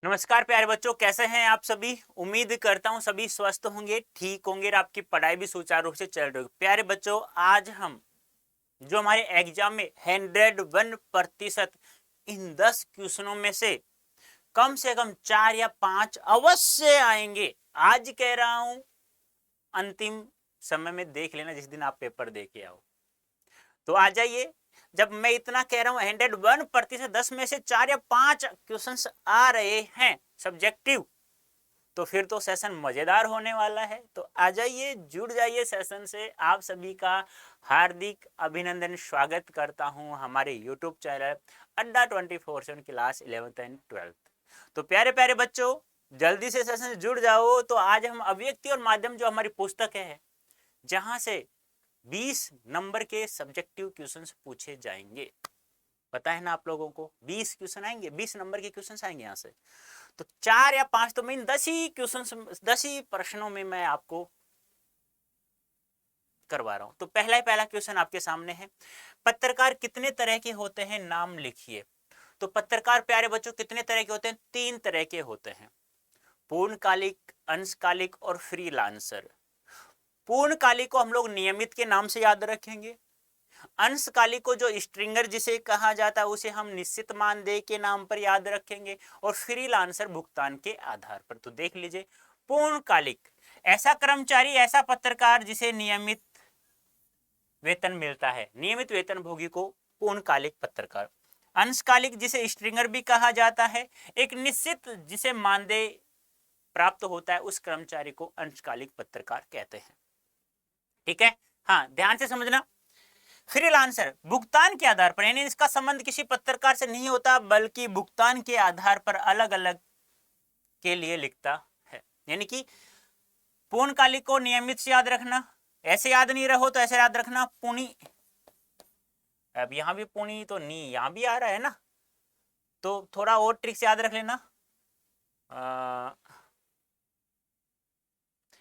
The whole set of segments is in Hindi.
नमस्कार प्यारे बच्चों, कैसे हैं आप सभी। उम्मीद करता हूं सभी स्वस्थ होंगे, ठीक होंगे और आपकी पढ़ाई भी सुचारू रूप से चल रही होगी। प्यारे बच्चों, आज हम जो हमारे एग्जाम में 101% इन 10 क्वेश्चनों में से कम 4 या 5 अवश्य आएंगे। आज कह रहा हूं, अंतिम समय में देख लेना जिस दिन आप पेपर दे के आओ। तो आ जाइए। जब मैं इतना कह रहा हूं 101% 10 में से 4 या 5 क्वेश्चन आ रहे हैं सब्जेक्टिव, तो फिर तो सेशन मजेदार होने वाला है। तो आ जाइए, जुड़ जाइए सेशन से। आप सभी का हार्दिक अभिनंदन, स्वागत करता हूं हमारे यूट्यूब चैनल अड्डा 24/7 क्लास 11th एंड 12th। तो प्यारे प्यारे बच्चों, जल्दी से सेशन से जुड़ जाओ। तो आज हम अभिव्यक्ति और माध्यम जो हमारी पुस्तक है, जहां से 20 नंबर के सब्जेक्टिव क्वेश्चंस पूछे जाएंगे। पता है ना आप लोगों को, 20 क्वेश्चन आएंगे, 20 नंबर के क्वेश्चन आएंगे यहाँ से। तो 4 या 5 तो मैं 10 ही क्वेश्चन, 10 ही प्रश्नों में मैं आपको करवा रहा हूं। तो पहला क्वेश्चन आपके सामने है, पत्रकार कितने तरह के होते हैं, नाम लिखिए। तो पत्रकार प्यारे बच्चों कितने तरह के होते हैं? 3 तरह के होते हैं, पूर्णकालिक, अंशकालिक और फ्रीलांसर। पूर्णकालिक को हम लोग नियमित के नाम से याद रखेंगे। अंशकालिक को जो स्ट्रिंगर जिसे कहा जाता है उसे हम निश्चित मानदेय के नाम पर याद रखेंगे, और फ्रीलांसर भुगतान के आधार पर। तो देख लीजिए, पूर्णकालिक ऐसा कर्मचारी, ऐसा पत्रकार जिसे नियमित वेतन मिलता है, नियमित वेतन भोगी को पूर्णकालिक पत्रकार। अंशकालिक जिसे स्ट्रिंगर भी कहा जाता है, एक निश्चित जिसे मानदेय प्राप्त होता है, उस कर्मचारी को अंशकालिक पत्रकार कहते हैं। ठीक है, हाँ ध्यान से समझना। फ्रीलांसर भुगतान के आधार पर, यानी इसका संबंध किसी पत्रकार से नहीं होता, बल्कि भुगतान के आधार पर अलग अलग के लिए लिखता है। यानी कि पूर्णकालिक को नियमित से याद रखना, ऐसे याद नहीं रहो तो ऐसे याद रखना पुनी। अब यहां भी पुनी तो नी यहां भी आ रहा है ना, तो थोड़ा और ट्रिक से याद रख लेना।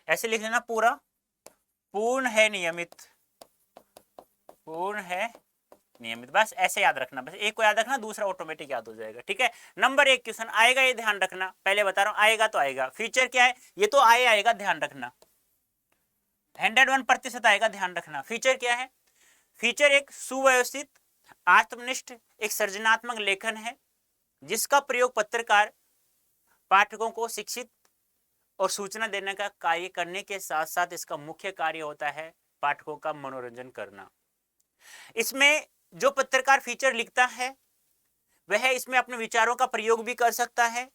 ऐसे लिख लेना, पूरा पूर्ण है नियमित, पूर्ण है नियमित, बस ऐसे याद रखना। बस एक को याद रखना, दूसरा ऑटोमेटिक याद हो जाएगा। ठीक है, नंबर 1 क्वेश्चन आएगा, ये ध्यान रखना, पहले बता रहा हूं, आएगा तो आएगा। फीचर क्या है? ये तो आएगा, ध्यान रखना। 101% आएगा, ध्यान रखना। फीचर क्या है? फीचर एक सुव्यवस्थित, आत्मनिष्ठ, एक सृजनात्मक लेखन है, जिसका प्रयोग पत्रकार पाठकों को शिक्षित और सूचना देने का कार्य करने के साथ साथ इसका मुख्य कार्य होता है पाठकों का मनोरंजन करना। इसमें जो पत्रकार फीचर लिखता है वह इसमें अपने विचारों का प्रयोग भी कर सकता है।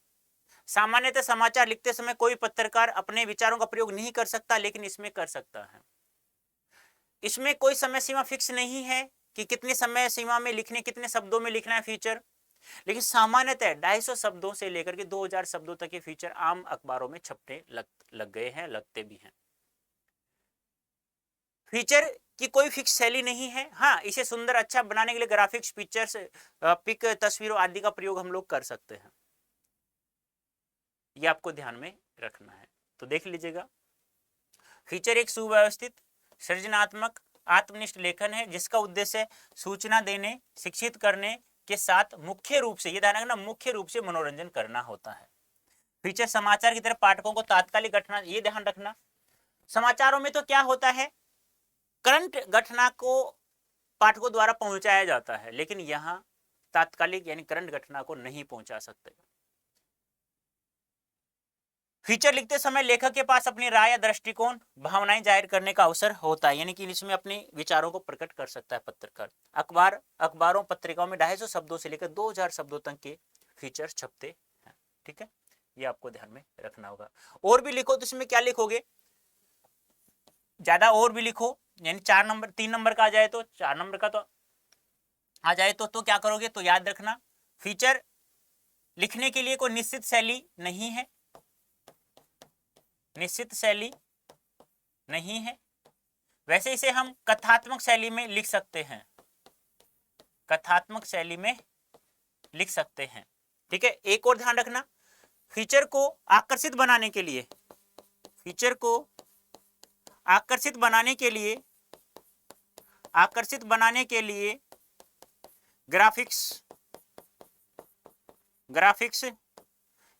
सामान्यतः समाचार लिखते समय कोई पत्रकार अपने विचारों का प्रयोग नहीं कर सकता, लेकिन इसमें कर सकता है। इसमें कोई समय सीमा फिक्स नहीं है कि कितने समय सीमा में लिखने, कितने शब्दों में लिखना है फीचर, लेकिन सामान्यतः 250 शब्दों से लेकर के 2000 शब्दों तक के फीचर आम अखबारों में छपने लग गए हैं, लगते भी हैं। फीचर की कोई फिक्स शैली नहीं है। हाँ, इसे सुंदर अच्छा बनाने के लिए ग्राफिक्स, पिक्चर्स, पिक, तस्वीरों आदि का प्रयोग हम लोग कर सकते हैं। ये आपको ध्यान में रखना है। तो देख लीजिएगा, फीचर एक सुव्यवस्थित, सृजनात्मक, आत्मनिष्ठ लेखन है, जिसका उद्देश्य सूचना देने, शिक्षित करने के साथ मुख्य रूप से, ये ध्यान रखना, मुख्य रूप से मनोरंजन करना होता है। फीचर समाचार की तरह पाठकों को तात्कालिक घटना, ये ध्यान रखना, समाचारों में तो क्या होता है, करंट घटना को पाठकों द्वारा पहुंचाया जाता है, लेकिन यहां तात्कालिक यानी करंट घटना को नहीं पहुंचा सकते। फीचर लिखते समय लेखक के पास अपनी राय या दृष्टिकोण, भावनाएं जाहिर करने का अवसर होता है, यानी कि इसमें अपने विचारों को प्रकट कर सकता है पत्रकार। अखबारों पत्रिकाओं में 250 शब्दों से लेकर 2000 शब्दों तक के फीचर छपते हैं। ठीक है, ये आपको ध्यान में रखना होगा। और भी लिखो तो इसमें क्या लिखोगे, ज्यादा और भी लिखो, यानी 4 नंबर, 3 नंबर का आ जाए तो 4 नंबर का तो आ जाए तो क्या करोगे, तो याद रखना, फीचर लिखने के लिए कोई निश्चित शैली नहीं है, निश्चित शैली नहीं है। वैसे इसे हम कथात्मक शैली में लिख सकते हैं, कथात्मक शैली में लिख सकते हैं। ठीक है, एक और ध्यान रखना, फीचर को आकर्षित बनाने के लिए, फीचर को आकर्षित बनाने के लिए, आकर्षित बनाने के लिए ग्राफिक्स, ग्राफिक्स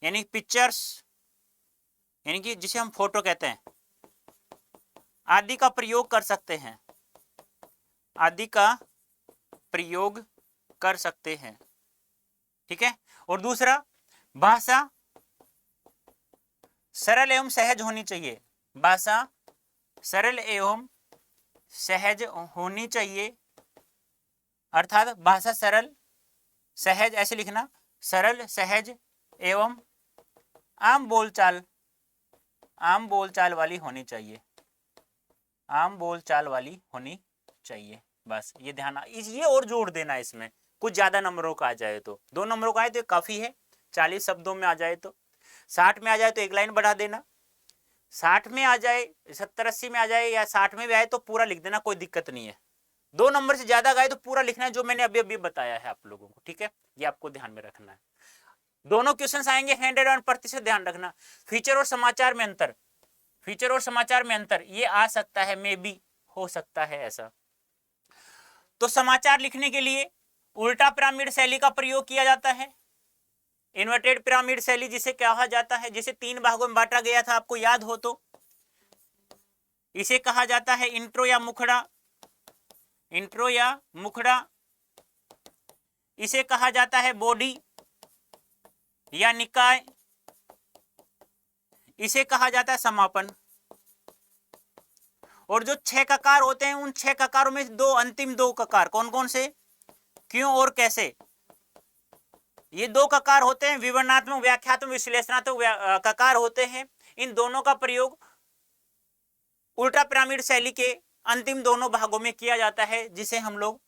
यानी पिक्चर्स, यानी कि जिसे हम फोटो कहते हैं, आदि का प्रयोग कर सकते हैं, आदि का प्रयोग कर सकते हैं। ठीक है। और दूसरा, भाषा सरल एवं सहज होनी चाहिए, भाषा सरल एवं सहज होनी चाहिए, अर्थात भाषा सरल सहज, ऐसे लिखना, सरल सहज एवं आम बोलचाल वाली होनी चाहिए, आम बोलचाल वाली होनी चाहिए। बस ये ध्यान, ये और जोड़ देना इसमें, कुछ ज्यादा नंबरों का आ जाए तो, 2 नंबरों का आए तो काफी है, 40 शब्दों में आ जाए तो, 60 में आ जाए तो एक लाइन बढ़ा देना, 60 में आ जाए, 70-80 में आ जाए या 60 में भी आए तो पूरा लिख देना, कोई दिक्कत नहीं है। 2 नंबर से ज्यादा गए तो पूरा लिखना है, जो मैंने अभी अभी बताया है आप लोगों को। ठीक है, ये आपको ध्यान में रखना है। दोनों क्वेश्चन आएंगे 100 और प्रतिशत, ध्यान रखना। फीचर और समाचार में अंतर, फीचर और समाचार में अंतर, ये आ सकता है, मे बी हो सकता है ऐसा। तो समाचार लिखने के लिए उल्टा पिरामिड शैली का प्रयोग किया जाता है, इन्वर्टेड पिरामिड शैली जिसे कहा जाता है, जिसे 3 भागों में बांटा गया था, आपको याद हो तो। इसे कहा जाता है इंट्रो या मुखड़ा, इंट्रो या मुखड़ा। इसे कहा जाता है बॉडी या निकाय। इसे कहा जाता है समापन। और जो 6 ककार होते हैं, उन 6 ककारों में अंतिम 2 ककार कौन कौन से, क्यों और कैसे, ये 2 ककार होते हैं, विवरणात्मक व्याख्यात्मक विश्लेषणात्मक ककार होते हैं। इन दोनों का प्रयोग उल्टा पिरामिड शैली के अंतिम दोनों भागों में किया जाता है, जिसे हम लोग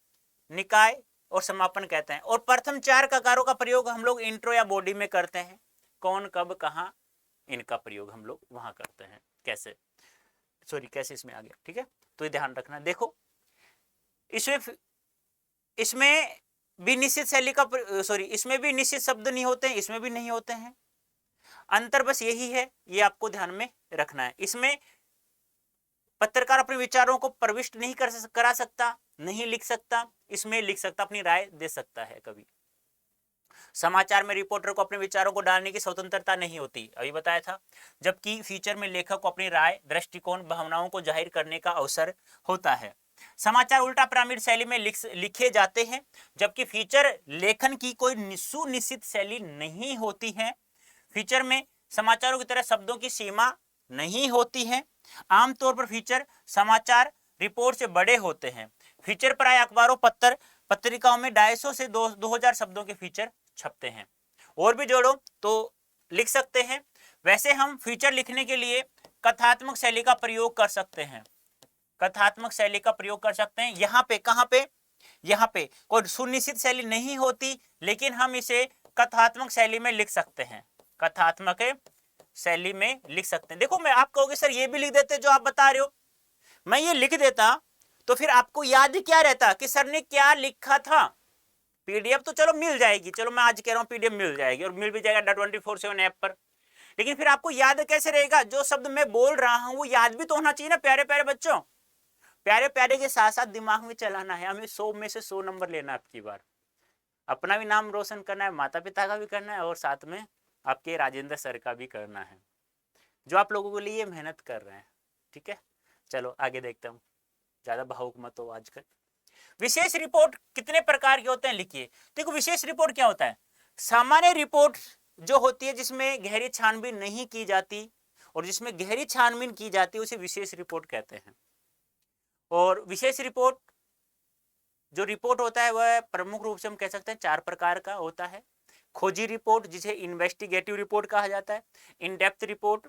निकाय और समापन कहते हैं। और प्रथम 4 ककारों का प्रयोग हम लोग इंट्रो या बॉडी में करते हैं। कौन, कब, कहां, इनका प्रयोग हम लोग वहां करते हैं। कैसे, सॉरी कैसे इसमें आ गया। ठीक है, तो ये ध्यान रखना। देखो इसमें भी निश्चित शैली का, सॉरी इसमें भी निश्चित शब्द नहीं होते हैं, इसमें भी नहीं होते हैं। अंतर बस यही है, ये आपको ध्यान में रखना है। इसमें पत्रकार अपने विचारों को प्रविष्ट नहीं करा सकता, नहीं लिख सकता, इसमें लिख सकता, अपनी राय दे सकता है। कभी समाचार में रिपोर्टर को अपने विचारों को डालने की स्वतंत्रता नहीं होती, अभी बताया था। जबकि फीचर में लेखक को अपनी राय, दृष्टिकोण, भावनाओं को जाहिर करने का अवसर होता है। समाचार उल्टा पिरामिड शैली में लिखे जाते हैं, जबकि फीचर लेखन की कोई सुनिश्चित शैली नहीं होती है। फीचर में समाचारों की तरह शब्दों की सीमा नहीं होती है। आमतौर पर फीचर समाचार रिपोर्ट से बड़े होते हैं। फीचर प्राय अखबारों, पत्रिकाओं में 250 से 2000 शब्दों के फीचर छपते हैं। और भी जोड़ो तो लिख सकते हैं। वैसे हम फीचर लिखने के लिए कथात्मक शैली का प्रयोग कर सकते हैं, कथात्मक शैली का प्रयोग कर सकते हैं। यहाँ पे, कहाँ पे, यहाँ पे कोई सुनिश्चित शैली नहीं होती, लेकिन हम इसे कथात्मक शैली में लिख सकते हैं, कथात्मक शैली में लिख सकते हैं। देखो, मैं आप कहोगे सर ये भी लिख देते जो आप बता रहे हो, मैं ये लिख देता तो फिर आपको याद ही क्या रहता कि सर ने क्या लिखा था। पीडीएफ तो चलो मिल जाएगी, चलो मैं आज कह रहा हूँ पीडीएफ मिल जाएगी और मिल भी जाएगा 24/7 ऐप पर, लेकिन फिर आपको याद कैसे रहेगा? जो शब्द मैं बोल रहा हूं वो याद भी तो होना चाहिए ना प्यारे प्यारे बच्चों। प्यारे प्यारे के साथ साथ दिमाग में चलाना है, हमें 100 में से 100 नंबर लेना है आपकी बार। अपना भी नाम रोशन करना है, माता पिता का भी करना है और साथ में आपके राजेंद्र सर का भी करना है, जो आप लोगों के लिए मेहनत कर रहे हैं। ठीक है, चलो आगे देखता हूँ, ज्यादा भावुक मत हो आजकल। विशेष रिपोर्ट कितने प्रकार के होते हैं लिखिए। देखो विशेष रिपोर्ट क्या होता है? सामान्य रिपोर्ट जो होती है जिसमें गहरी छानबीन नहीं की जाती और जिसमें गहरी छानबीन की जाती है उसे विशेष रिपोर्ट कहते हैं। और विशेष रिपोर्ट जो रिपोर्ट होता है वह प्रमुख रूप से हम कह सकते हैं 4 प्रकार का होता है। खोजी रिपोर्ट जिसे इन्वेस्टिगेटिव रिपोर्ट कहा जाता है, इन डेप्थ रिपोर्ट,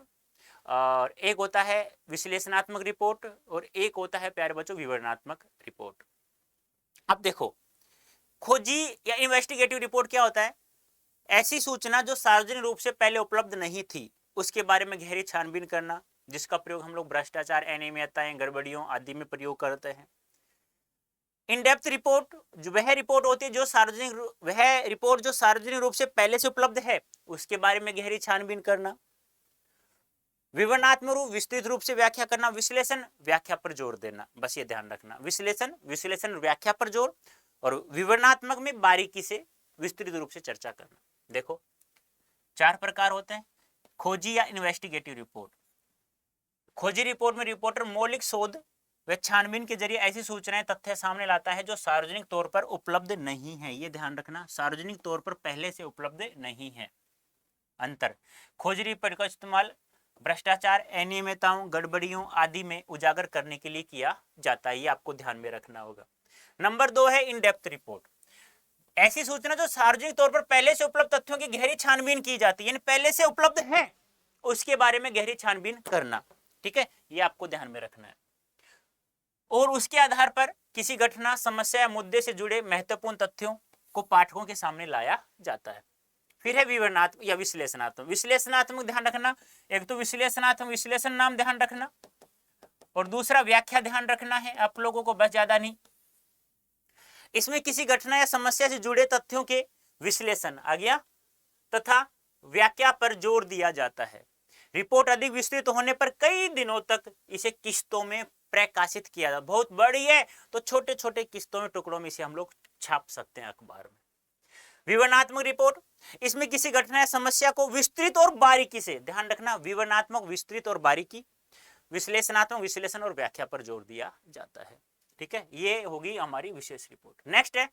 और एक होता है विश्लेषणात्मक रिपोर्ट और एक होता है प्यारे बच्चों विवरणात्मक रिपोर्ट। अब देखो खोजी या इन्वेस्टिगेटिव रिपोर्ट क्या होता है? ऐसी सूचना जो सार्वजनिक रूप से पहले उपलब्ध नहीं थी उसके बारे में गहरी छानबीन करना, जिसका प्रयोग हम लोग भ्रष्टाचार, अनियमितताएं, गड़बड़ियों आदि में प्रयोग करते हैं। इन डेप्थ रिपोर्ट जो वह रिपोर्ट होती है जो सार्वजनिक रूप से पहले से उपलब्ध है उसके बारे में गहरी छानबीन करना। विवरणात्मक रूप विस्तृत रूप से व्याख्या करना, विश्लेषण व्याख्या पर जोर देना। बस ये ध्यान रखना, विश्लेषण व्याख्या पर जोर और विवरणात्मक में बारीकी से विस्तृत रूप से चर्चा करना। देखो 4 प्रकार होते हैं। खोजी या इन्वेस्टिगेटिव रिपोर्ट। खोजी रिपोर्ट में रिपोर्टर मौलिक शोध व छानबीन के जरिए ऐसी सूचनाएं तथ्य सामने लाता है जो सार्वजनिक तौर पर उपलब्ध नहीं है। ये ध्यान रखना, सार्वजनिक तौर पर पहले से उपलब्ध नहीं है। अंतर, खोजी रिपोर्ट का इस्तेमाल भ्रष्टाचार, अनियमितताओं, गड़बड़ियों आदि में उजागर करने के लिए किया जाता है। ये आपको ध्यान में रखना होगा। नंबर 2 है इन डेप्थ रिपोर्ट। ऐसी सूचना जो सार्वजनिक तौर पर पहले से उपलब्ध तथ्यों की गहरी छानबीन की जाती है, यानी पहले से उपलब्ध है उसके बारे में गहरी छानबीन करना। ठीक है, ये आपको ध्यान में रखना है। और उसके आधार पर किसी घटना, समस्या या मुद्दे से जुड़े महत्वपूर्ण तथ्यों को पाठकों के सामने लाया जाता है। फिर है विवरणात्मक या विश्लेषणात्मक। विश्लेषणात्मक ध्यान रखना, एक तो विश्लेषणात्मक विश्लेषण नाम ध्यान रखना, और दूसरा व्याख्या ध्यान रखना है आप लोगों को, बस ज्यादा नहीं। इसमें किसी घटना या समस्या से जुड़े तथ्यों के विश्लेषण आ गया तथा व्याख्या पर जोर दिया जाता है। रिपोर्ट अधिक विस्तृत होने पर कई दिनों तक इसे किस्तों में प्रकाशित किया जाता है। बहुत बड़ी है तो छोटे छोटे किस्तों में, टुकड़ों में इसे हम लोग छाप सकते हैं अखबार में। विवरणात्मक रिपोर्ट, इसमें किसी घटना या समस्या को विस्तृत और बारीकी से, ध्यान रखना, विवरणात्मक विस्तृत और बारीकी, विश्लेषणात्मक विश्लेषण और व्याख्या पर जोर दिया जाता है। ठीक है, ये होगी हमारी विशेष रिपोर्ट। नेक्स्ट है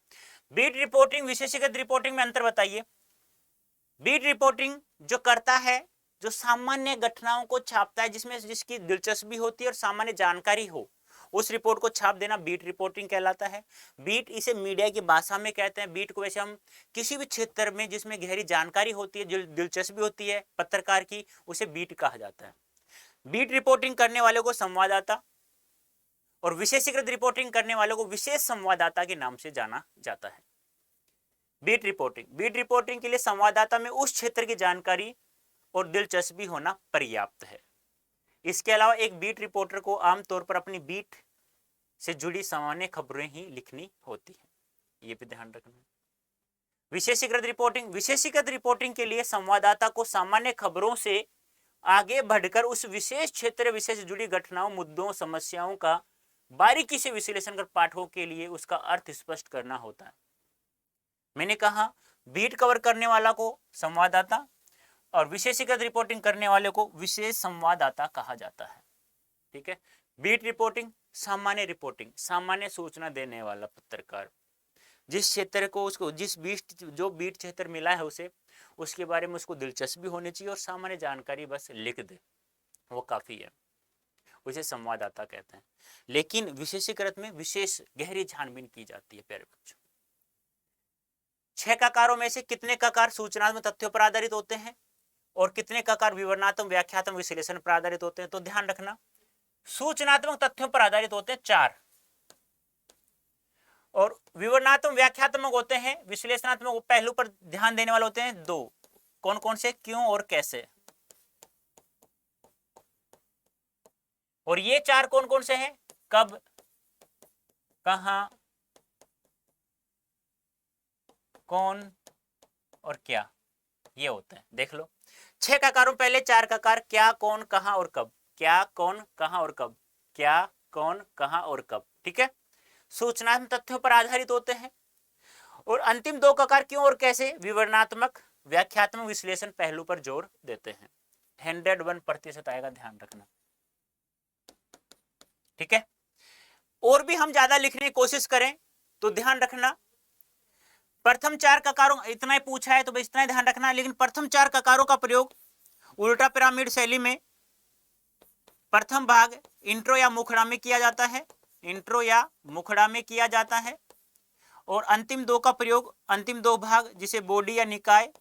बीट रिपोर्टिंग, विशेषीकृत रिपोर्टिंग में अंतर बताइए। बीट रिपोर्टिंग जो करता है, जो सामान्य घटनाओं को छापता है, जिसमें जिसकी दिलचस्पी होती है और सामान्य जानकारी हो, उस रिपोर्ट को छाप देना बीट रिपोर्टिंग कहलाता है। बीट इसे मीडिया की भाषा में कहते हैं। बीट को वैसे हम किसी भी क्षेत्र में जिसमें गहरी जानकारी होती है, जो दिलचस्पी होती है पत्रकार की, उसे बीट कहा जाता है। बीट रिपोर्टिंग करने वालों को संवाददाता और विशेषीकृत रिपोर्टिंग करने वालों को विशेष संवाददाता के नाम से जाना जाता है। बीट रिपोर्टिंग, बीट रिपोर्टिंग के लिए संवाददाता में उस क्षेत्र की जानकारी और दिलचस्पी होना पर्याप्त है। इसके अलावा एक बीट रिपोर्टर को आमतौर पर अपनी बीट से जुड़ी सामान्य खबरें ही लिखनी होती है। ये भी ध्यान रखना। विशेषीकृत रिपोर्टिंग, विशेषीकृत रिपोर्टिंग के लिए संवाददाता को सामान्य खबरों से आगे बढ़कर उस विशेष क्षेत्र विशेष जुड़ी घटनाओं, मुद्दों, समस्याओं का बारीकी से विश्लेषण कर पाठकों के लिए उसका अर्थ स्पष्ट करना होता है। मैंने कहा बीट कवर करने वाला को संवाददाता और विशेषीकृत रिपोर्टिंग करने वाले को विशेष संवाददाता कहा जाता है। ठीक है, बीट रिपोर्टिंग सामान्य रिपोर्टिंग, सामान्य सूचना देने वाला पत्रकार, जिस क्षेत्र को उसको जो बीट क्षेत्र मिला है उसे, उसके बारे में उसको दिलचस्पी होनी चाहिए और सामान्य जानकारी बस लिख दे, वो काफी है, उसे संवाददाता कहते हैं। लेकिन विशेषीकृत में विशेष गहरी छानबीन की जाती है। प्यारे बच्चों, 6 ककारों में से कितने ककार सूचनात्मक तथ्यों पर आधारित होते हैं और कितने ककार विवरणात्मक, व्याख्यात्मक, विश्लेषण पर आधारित होते हैं? तो ध्यान रखना, सूचनात्मक तथ्यों पर आधारित होते हैं 4, और विवरणात्मक, व्याख्यात्मक होते हैं, विश्लेषणात्मक पहलू पर ध्यान देने वाले होते हैं 2। कौन कौन से, क्यों और कैसे। और ये 4 कौन कौन से हैं? कब, कहां, कौन और क्या, ये होते हैं। देख लो, 6 ककारों पहले 4 ककार, क्या, कौन, कहां और कब। क्या, कौन, कहां और कब। क्या, कौन, कहां और कब। ठीक है, सूचनात्मक तथ्यों पर आधारित होते हैं। और अंतिम 2 ककार क्यों और कैसे, विवरणात्मक, व्याख्यात्मक, विश्लेषण पहलू पर जोर देते हैं। 101% आएगा, ध्यान रखना। ठीक है, और भी हम ज्यादा लिखने की कोशिश करें तो ध्यान रखना, प्रथम 4 ककारों, इतना ही पूछा है तो बस इतना ही ध्यान रखना। लेकिन प्रथम 4 ककारों का प्रयोग उल्टा पिरामिड शैली में प्रथम भाग इंट्रो या मुखड़ा में किया जाता है, इंट्रो या मुखड़ा में किया जाता है। और अंतिम 2 का प्रयोग, अंतिम 2 भाग जिसे बॉडी या निकाय,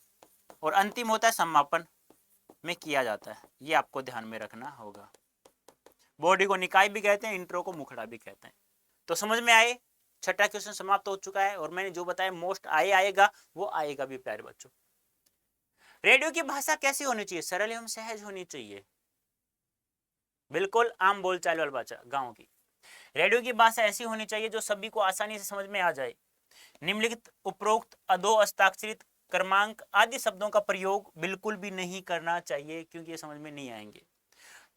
और अंतिम होता है समापन में किया जाता है। ये आपको ध्यान में रखना होगा। बॉडी को निकाय भी कहते हैं, इंट्रो को मुखड़ा भी कहते हैं। तो समझ में आए, 6ठा क्वेश्चन समाप्त हो चुका है। और मैंने जो बताया मोस्ट आएगा वो आएगा भी प्यारे बच्चों। रेडियो की भाषा कैसी होनी चाहिए? सरल एवं सहज होनी चाहिए, बिल्कुल आम बोलचाल वाली भाषा, गांव की। रेडियो की भाषा ऐसी होनी चाहिए जो सभी को आसानी से समझ में आ जाए। निम्नलिखित, उपरोक्त, अधो हस्ताक्षरित, क्रमांक आदि शब्दों का प्रयोग बिल्कुल भी नहीं करना चाहिए, क्योंकि ये समझ में नहीं आएंगे।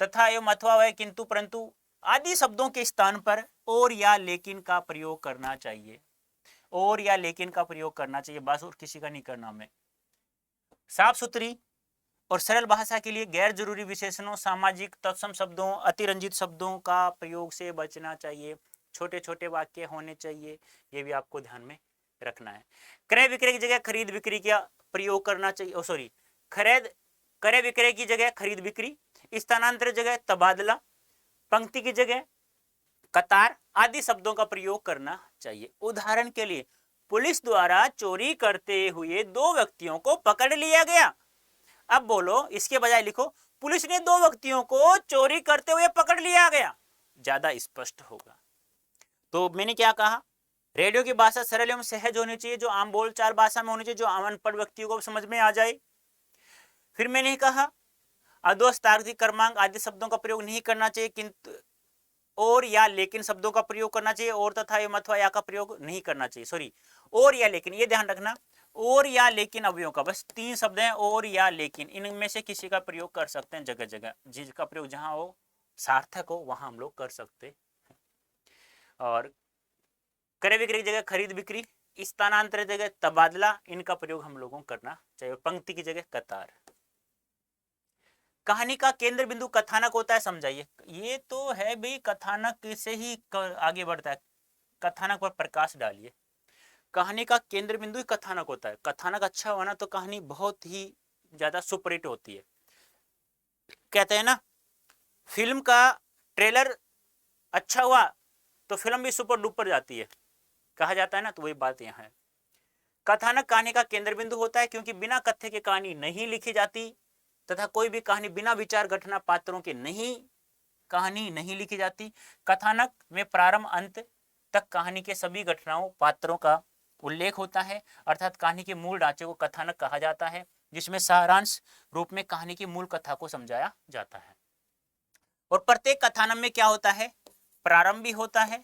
तथा एवं अथवा वह, किंतु, परंतु आदि शब्दों के स्थान पर और या लेकिन का प्रयोग करना चाहिए। और या लेकिन का प्रयोग करना चाहिए बस, और किसी का नहीं करना। में साफ सुथरी और सरल भाषा के लिए गैर जरूरी विशेषणों, सामाजिक तत्सम शब्दों, अतिरंजित शब्दों का प्रयोग से बचना चाहिए। छोटे छोटे वाक्य होने चाहिए, ये भी आपको ध्यान में रखना है। क्रय विक्रय की जगह खरीद बिक्री का प्रयोग करना चाहिए। सॉरी, खरीद क्रय विक्रय की जगह खरीद बिक्री, स्थानांतरित जगह तबादला, पंक्ति की जगह कतार आदि शब्दों का प्रयोग करना चाहिए। उदाहरण के लिए, पुलिस द्वारा चोरी करते हुए 2 व्यक्तियों को पकड़ लिया गया। अब बोलो, इसके बजाय लिखो, पुलिस ने 2 व्यक्तियों को चोरी करते हुए पकड़ लिया गया, ज्यादा स्पष्ट होगा। तो मैंने क्या कहा, रेडियो की भाषा सरल एवं सहज होनी चाहिए, जो आम बोलचाल भाषा में होनी चाहिए, जो अनपढ़ व्यक्तियों को समझ में आ जाए। फिर मैंने कहा, अदोष, तार्किक, क्रमांक आदि शब्दों का प्रयोग नहीं करना चाहिए, किंतु और या लेकिन शब्दों का प्रयोग करना चाहिए। और तथा एवं अथवा या का प्रयोग नहीं करना चाहिए। सॉरी, और या लेकिन, ये ध्यान रखना, और या लेकिन अवयवों का बस 3 शब्द हैं, और या लेकिन, इनमें से किसी का प्रयोग कर सकते हैं जगह जगह, जिसका प्रयोग जहां हो सार्थक हो वहां हम लोग कर सकते हैं। और क्रय विक्रय की जगह खरीद बिक्री, स्थानांतरित जगह तबादला, इनका प्रयोग हम लोगों को करना चाहिए। पंक्ति की जगह कतार। कहानी का केंद्र बिंदु कथानक होता है, समझाइए। ये तो है भाई, कथानक से ही आगे बढ़ता है, कथानक पर प्रकाश डालिए। कहानी का केंद्र बिंदु ही कथानक होता है। कथानक अच्छा हुआ ना तो कहानी बहुत ही ज्यादा सुपरहिट होती है। कहते हैं ना, फिल्म का ट्रेलर अच्छा हुआ तो फिल्म भी सुपर डुपर जाती है, कहा जाता है ना, तो वही बात यहाँ है। कथानक कहानी का केंद्र बिंदु होता है, क्योंकि बिना कथ्य के कहानी नहीं लिखी जाती, तथा कोई भी कहानी बिना विचार घटना पात्रों के कहानी नहीं लिखी जाती। कथानक में प्रारंभ अंत तक कहानी के सभी घटनाओं पात्रों का उल्लेख होता है, अर्थात कहानी के मूल ढांचे को कथानक कहा जाता है, जिसमें सारांश रूप में कहानी की मूल कथा को समझाया जाता है। और प्रत्येक कथानक में क्या होता है, प्रारंभ भी होता है,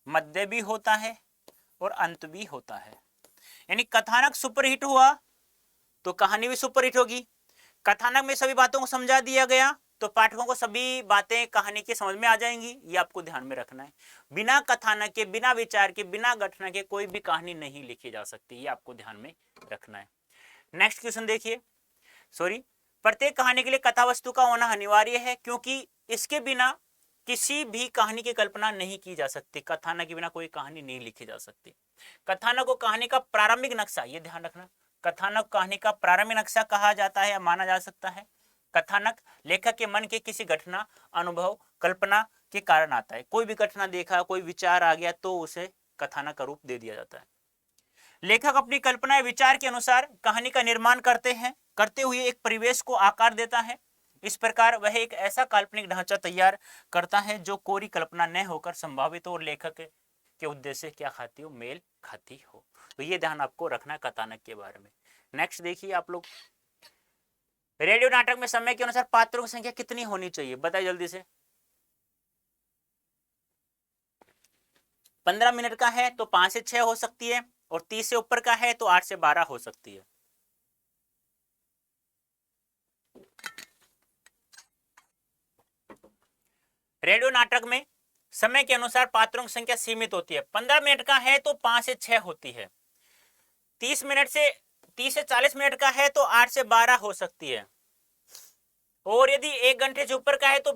मध्य भी होता है और अंत भी होता है। यानी कथानक सुपरहिट हुआ तो कहानी भी सुपरहिट होगी। कथानक में सभी बातों को समझा दिया गया तो पाठकों को सभी बातें कहानी की समझ में आ जाएंगी। ये आपको ध्यान में रखना है। बिना कथानक के, बिना विचार के, बिना घटना के कोई भी कहानी नहीं लिखी जा सकती, ये आपको ध्यान में रखना है। नेक्स्ट क्वेश्चन देखिए। सॉरी, प्रत्येक कहानी के लिए कथा वस्तु का होना अनिवार्य है, क्योंकि इसके बिना किसी भी कहानी की कल्पना नहीं की जा सकती। कथानक के बिना कोई कहानी नहीं लिखी जा सकती। कथानक को कहानी का प्रारंभिक नक्शा, ये ध्यान रखना, कथानक कहानी का प्रारंभिक नक्शा कहा जाता है या माना जा सकता है। कथानक लेखक के मन के किसी घटना, अनुभव, कल्पना के कारण आता है। कोई भी घटना देखा, कोई विचार आ गया तो उसे कथानक का रूप दे दिया जाता है। लेखक अपनी कल्पना या विचार के अनुसार कहानी का निर्माण करते हुए एक परिवेश को आकार देता है। इस प्रकार वह एक ऐसा काल्पनिक ढांचा तैयार करता है जो कोरी कल्पना न होकर संभावित और लेखक के उद्देश्य से क्या खाती हो, मेल खाती हो। तो ये ध्यान आपको रखना है कथानक के बारे में। नेक्स्ट देखिए आप लोग, रेडियो नाटक में समय के अनुसार पात्रों की संख्या कितनी होनी चाहिए, बताइए जल्दी से। 15 मिनट का है तो 5 से 6 हो सकती है, और 30 से ऊपर का है तो 8 से 12 हो सकती है। रेडियो नाटक में समय के अनुसार पात्रों की संख्या सीमित होती है। 15 मिनट का है तो 5 से 6 होती है। 30 से 40 मिनट का है तो 8 से 12 हो सकती है। और यदि 1 घंटे से ऊपर का है तो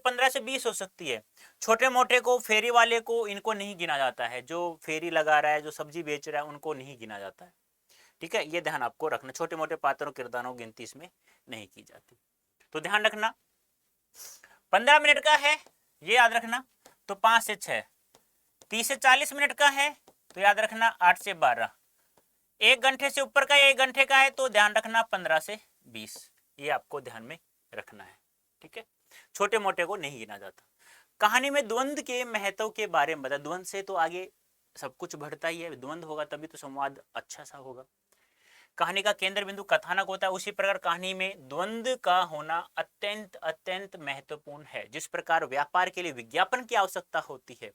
15 से 20 हो सकती है। छोटे मोटे को, फेरी वाले को, इनको नहीं गिना जाता है। जो फेरी लगा रहा है, जो सब्जी बेच रहा है, उनको नहीं गिना जाता है। ठीक है, ये ध्यान आपको रखना। छोटे मोटे पात्रों, किरदारों की गिनती इसमें नहीं की जाती। तो ध्यान रखना, 15 मिनट का है, ये याद रखना, तो 5 से 6। 30 से 40 मिनट का है तो याद रखना 8 से 12। 1 घंटे से ऊपर का, 1 घंटे का है तो ध्यान रखना 15 से 20। ये आपको ध्यान में रखना है। ठीक है, छोटे मोटे को नहीं गिना जाता। कहानी में द्वंद्व के महत्व के बारे में बता। द्वंद्व से तो आगे सब कुछ बढ़ता ही है। द्वंद्व होगा तभी तो संवाद अच्छा सा होगा। कहानी का केंद्र बिंदु कथानक होता है, उसी प्रकार कहानी में द्वंद्व का होना अत्यंत अत्यंत महत्वपूर्ण है। जिस प्रकार व्यापार के लिए विज्ञापन की आवश्यकता होती है,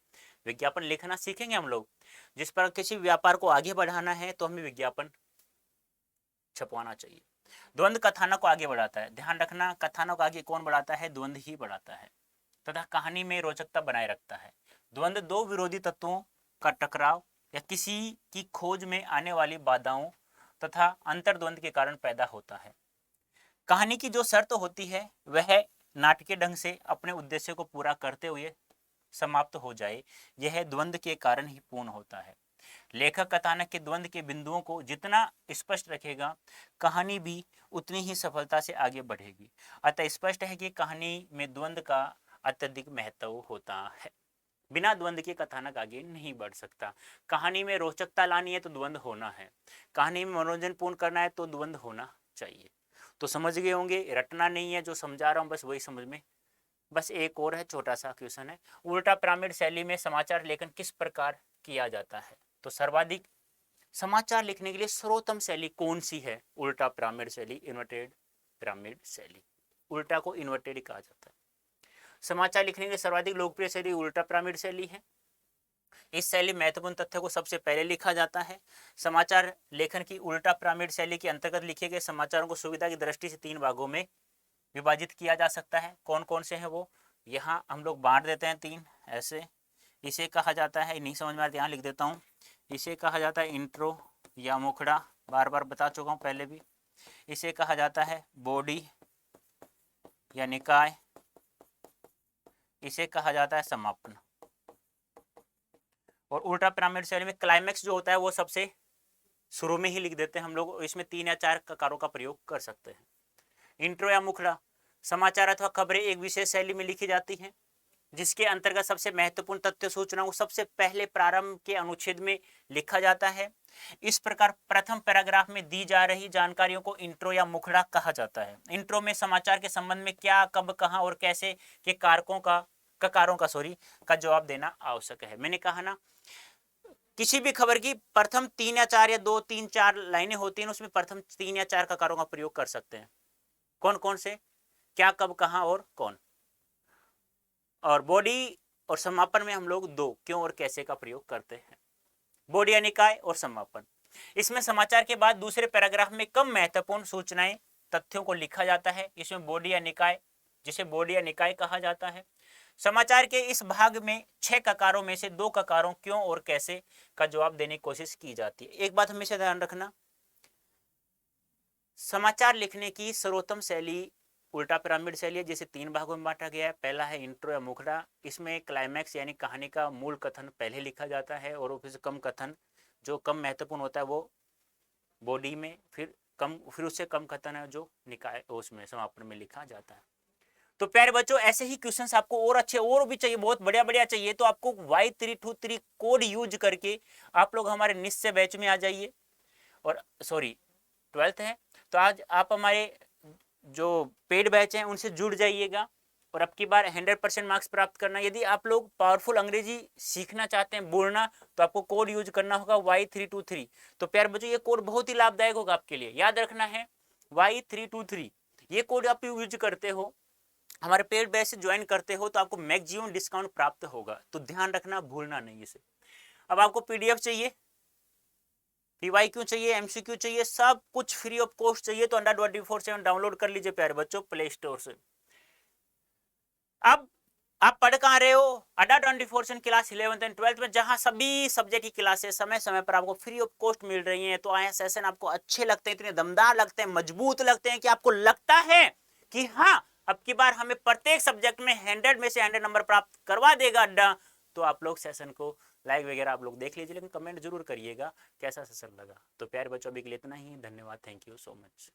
विज्ञापन लिखना सीखेंगे हम लोग। जिस पर किसी व्यापार को आगे बढ़ाना है तो हमें विज्ञापन छपवाना चाहिए। द्वंद्व कथानक को आगे बढ़ाता है। ध्यान रखना, कथानक को आगे कौन बढ़ाता है, द्वंद्व ही बढ़ाता है, तथा कहानी में रोचकता बनाए रखता है। द्वंद्व दो विरोधी तत्वों का टकराव या किसी की खोज में आने वाली बाधाओं तथा अंतर्द्वंद के कारण पैदा होता है। कहानी की जो शर्त होती है वह नाटकीय ढंग से अपने उद्देश्य को पूरा करते हुए समाप्त हो जाए, यह द्वंद्व के कारण ही पूर्ण होता है। लेखक कथानक के द्वंद्व के बिंदुओं को जितना स्पष्ट रखेगा, कहानी भी उतनी ही सफलता से आगे बढ़ेगी। अतः स्पष्ट है कि कहानी में द्वंद्व का अत्यधिक महत्व होता है। बिना द्वंद्व के कथानक आगे नहीं बढ़ सकता। कहानी में रोचकता लानी है तो द्वंद्व होना है, कहानी में मनोरंजन पूर्ण करना है तो द्वंद्व होना चाहिए। तो समझ गए होंगे, रटना नहीं है, जो समझा रहा हूँ बस वही समझ में। बस एक और है, छोटा सा क्वेश्चन है, उल्टा पिरामिड शैली में समाचार लेखन किस प्रकार किया जाता है? तो सर्वाधिक समाचार लिखने के लिए सर्वोत्तम शैली कौन सी है? उल्टा पिरामिड शैली, इन्वर्टेड पिरामिड शैली। उल्टा को इन्वर्टेड कहा जाता है। समाचार लिखने के लिए सर्वाधिक लोकप्रिय शैली उल्टा पिरामिड शैली है। इस शैली महत्वपूर्ण तथ्य को सबसे पहले लिखा जाता है। समाचार लेखन की उल्टा पिरामिड शैली के अंतर्गत लिखे गए समाचारों को सुविधा की दृष्टि से 3 भागों में विभाजित किया जा सकता है। कौन कौन से हैं वो यहाँ हम लोग बांट देते हैं 3 ऐसे। इसे कहा जाता है, नहीं समझ में आता यहाँ लिख देता हूँ, इसे कहा जाता है इंट्रो या मुखड़ा, बार बार बता चुका हूँ पहले भी। इसे कहा जाता है बॉडी या निकाय, इसे कहा जाता है समापन। और उल्टा पिरामिड शैली में क्लाइमैक्स जो होता है वो सबसे शुरू में ही लिख देते हैं हम लोग। इसमें 3 या 4 ककारों का प्रयोग कर सकते हैं। इंट्रो या मुखड़ा, समाचार अथवा खबरें एक विशेष शैली में लिखी जाती हैं जिसके अंतर्गत सबसे महत्वपूर्ण तथ्य सूचना को सबसे पहले प्रारंभ के अनुच्छेद में लिखा जाता है। इस प्रकार प्रथम पैराग्राफ में दी जा रही जानकारियों को इंट्रो या मुखड़ा कहा जाता है। इंट्रो में समाचार के संबंध में क्या, कब, कहां और कैसे के ककारों का जवाब देना आवश्यक है। मैंने कहा ना, किसी भी खबर की प्रथम 3 या 4 या 2, 3, 4 लाइनें होती हैं, उसमें प्रथम 3 या 4 ककारों का प्रयोग कर सकते हैं। कौन कौन से? क्या, कब, कहां और कौन। और बॉडी और समापन में हम लोग 2 क्यों और कैसे का प्रयोग करते हैं। बॉडी या निकाय और समापन। इसमें समाचार के बाद दूसरे पैराग्राफ में कम महत्वपूर्ण सूचनाएं, तथ्यों को लिखा जाता है। इसमें बॉडी या निकाय, जिसे बॉडी या निकाय कहा जाता है। समाचार के इस भाग में 6 ककारों में से 2 ककारों क्यों और कैसे का जवाब देने की कोशिश की जाती है। एक बात हमेशा ध्यान रखना, समाचार लिखने की सर्वोत्तम शैली उल्टा पिरामिड शैली है, जिसे 3 भागों में बांटा गया है। पहला है इंट्रो या मुखड़ा, इसमें क्लाइमैक्स यानी कहानी का मूल कथन पहले लिखा जाता है और फिर कम कथन जो कम महत्वपूर्ण होता है वो बॉडी में, फिर उससे कम कथन है जो निकाय उसमें समापन में लिखा जाता है। तो प्यारे बच्चों, ऐसे ही क्वेश्चंस आपको और अच्छे और भी चाहिए, बहुत बढ़िया बढ़िया चाहिए, तो आपको Y323 कोड यूज करके आप लोग हमारे निश्चय बैच में आ जाइए। और सॉरी 12th है तो आज आप हमारे जो पेड बैच हैं उनसे जुड़ जाइएगा और अब की बार 100% मार्क्स प्राप्त करना। यदि आप लोग पावरफुल अंग्रेजी सीखना चाहते हैं बोलना, तो आपको कोड यूज करना होगा Y323। तो प्यारे बच्चों, ये कोड बहुत ही लाभदायक होगा आपके लिए, याद रखना है Y323। ये कोड आप यूज करते हो, हमारे पेड बैच से ज्वाइन करते हो तो आपको मैक्सिमम डिस्काउंट प्राप्त होगा। तो ध्यान रखना, भूलना नहीं इसे। अब आपको पीडीएफ चाहिए, PYQ चाहिए, MCQ चाहिए, सब कुछ फ्री ऑफ कॉस्ट चाहिए, तो अंडा 24/7 डाउनलोड कर लीजिए प्यारे बच्चों प्ले स्टोर से। अब आप पढ़ कहाँ रहे हो? अड्डा 24/7 क्लास 11th एंड 12th में, जहां सभी सब्जेक्ट की क्लासेस समय समय पर आपको फ्री ऑफ कॉस्ट मिल रही हैं। तो आए सेशन आपको अच्छे लगते हैं, इतने दमदार लगते हैं, मजबूत लगते हैं कि आपको लगता है कि हाँ, अब की बार हमें प्रत्येक सब्जेक्ट में 100 में से 100 नंबर प्राप्त करवा देगा अड्डा। तो आप लोग सेशन को लाइक वगैरह आप लोग देख लीजिए, लेकिन कमेंट जरूर करिएगा कैसा सेशन लगा। तो प्यारे बच्चों, अभी के लिए इतना ही, धन्यवाद, थैंक यू सो मच।